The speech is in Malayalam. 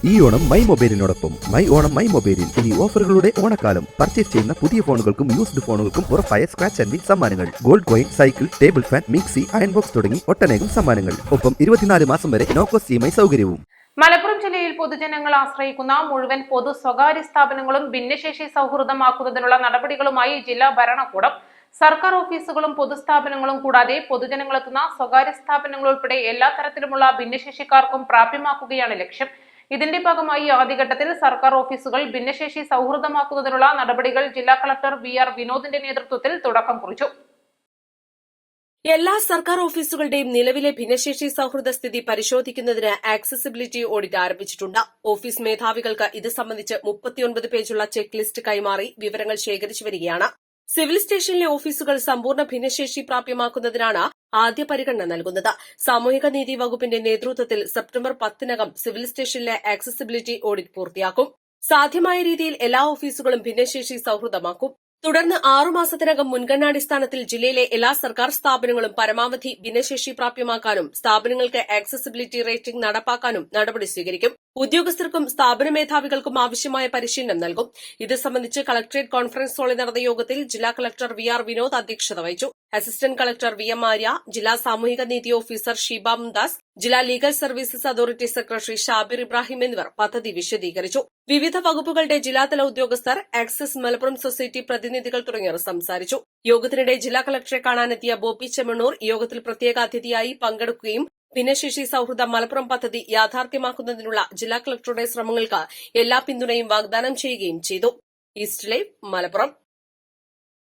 ഈ ഓണം മൈ മൊബൈലിനോടൊപ്പം മൈ ഓണം മൈ മൊബൈലിൽ ഇനി ഓഫറുകളുടെ ഓണക്കാലം. പർച്ചേസ് ചെയ്യുന്ന പുതിയ ഫോണുകൾക്കും യൂസ്ഡ് ഫോണുകൾക്കും ഉറപ്പായ സ്ക്രാച്ച് ആൻഡ് വിൻ സമ്മാനങ്ങൾ, gold coin, cycle, table fan, mixie, iron box തുടങ്ങി ഒട്ടനേകം സമ്മാനങ്ങൾ. ഒപ്പം 24 മാസം വരെ നോ കോസ്റ്റ് EMI സൗകര്യവും. മലപ്പുറം ജില്ലയിൽ പൊതുജനങ്ങൾ ആശ്രയിക്കുന്ന മുഴുവൻ പൊതു സ്വകാര്യ സ്ഥാപനങ്ങളും ഭിന്നശേഷി സൗഹൃദമാക്കുന്നതിനുള്ള നടപടികളുമായി ജില്ലാ ഭരണകൂടം. സർക്കാർ ഓഫീസുകളും പൊതുസ്ഥാപനങ്ങളും കൂടാതെ പൊതുജനങ്ങളെത്തുന്ന സ്വകാര്യ സ്ഥാപനങ്ങൾ ഉൾപ്പെടെ എല്ലാ തരത്തിലുമുള്ള ഭിന്നശേഷിക്കാർക്കും പ്രാപ്യമാക്കുകയാണ് ലക്ഷ്യം. ഇതിന്റെ ഭാഗമായി ആദ്യഘട്ടത്തിൽ സർക്കാർ ഓഫീസുകൾ ഭിന്നശേഷി സൗഹൃദമാക്കുന്നതിനുള്ള നടപടികൾ ജില്ലാ കളക്ടർ VR വിനോദിന്റെ നേതൃത്വത്തിൽ തുടക്കം കുറിച്ചു. എല്ലാ സർക്കാർ ഓഫീസുകളുടെയും നിലവിലെ ഭിന്നശേഷി സൌഹൃദ സ്ഥിതി പരിശോധിക്കുന്നതിന് ആക്സസിബിലിറ്റി ഓഡിറ്റ് ആരംഭിച്ചിട്ടുണ്ട്. ഓഫീസ് മേധാവികൾക്ക് ഇത് സംബന്ധിച്ച് 39 പേജുള്ള ചെക്ക് ലിസ്റ്റ് കൈമാറി വിവരങ്ങൾ ശേഖരിച്ചു വരികയാണ്. സിവിൽ സ്റ്റേഷനിലെ ഓഫീസുകൾ സമ്പൂർണ്ണ ഭിന്നശേഷി പ്രാപ്യമാക്കുന്നതിനാണ് ആദ്യ പരിഗണന നൽകുന്നത്. സാമൂഹിക നീതി വകുപ്പിന്റെ നേതൃത്വത്തിൽ സെപ്റ്റംബർ 10-നകം സിവിൽ സ്റ്റേഷനിലെ ആക്സസിബിലിറ്റി ഓഡിറ്റ് പൂർത്തിയാക്കും. സാധ്യമായ രീതിയിൽ എല്ലാ ഓഫീസുകളും ഭിന്നശേഷി സൌഹൃദമാക്കും. തുടർന്ന് 6 മാസത്തിനകം മുൻഗണനാടിസ്ഥാനത്തിൽ ജില്ലയിലെ എല്ലാ സർക്കാർ സ്ഥാപനങ്ങളും പരമാവധി ഭിന്നശേഷി പ്രാപ്യമാക്കാനും സ്ഥാപനങ്ങൾക്ക് ആക്സസിബിലിറ്റി റേറ്റിംഗ് നടപ്പാക്കാനും നടപടി സ്വീകരിക്കും. ഉദ്യോഗസ്ഥർക്കും സ്ഥാപന മേധാവികൾക്കും ആവശ്യമായ പരിശീലനം നൽകും. ഇത് സംബന്ധിച്ച് കളക്ടറേറ്റ് കോൺഫറൻസ് ഹാളിൽ നടന്ന യോഗത്തിൽ ജില്ലാ കളക്ടർ VR വിനോദ് അധ്യക്ഷത വഹിച്ചു. അസിസ്റ്റന്റ് കളക്ടർ VM ആര്യ, ജില്ലാ സാമൂഹിക നീതി ഓഫീസർ ഷീബ മുംതാസ്, ജില്ലാ legal services authority secretary Shabir Ibrahim എന്നിവർ പദ്ധതി വിശദീകരിച്ചു. വിവിധ വകുപ്പുകളുടെ ജില്ലാതല ഉദ്യോഗസ്ഥർ, ആക്സിസ് മലപ്പുറം സൊസൈറ്റി പ്രതിനിധികൾ തുടങ്ങിയവർ സംസാരിച്ചു. യോഗത്തിനിടെ ജില്ലാ കളക്ടറെ കാണാനെത്തിയ ബോപ്പി ചെമ്മണ്ണൂർ യോഗത്തിൽ പ്രത്യേക അതിഥിയായി പങ്കെടുക്കുകയും ഭിന്നശേഷി സൌഹൃദ മലപ്പുറം പദ്ധതി യാഥാർത്ഥ്യമാക്കുന്നതിനുള്ള ജില്ലാ കളക്ടറുടെ ശ്രമങ്ങൾക്ക് എല്ലാ പിന്തുണയും വാഗ്ദാനം ചെയ്യുകയും ചെയ്തു. East live, Malappuram.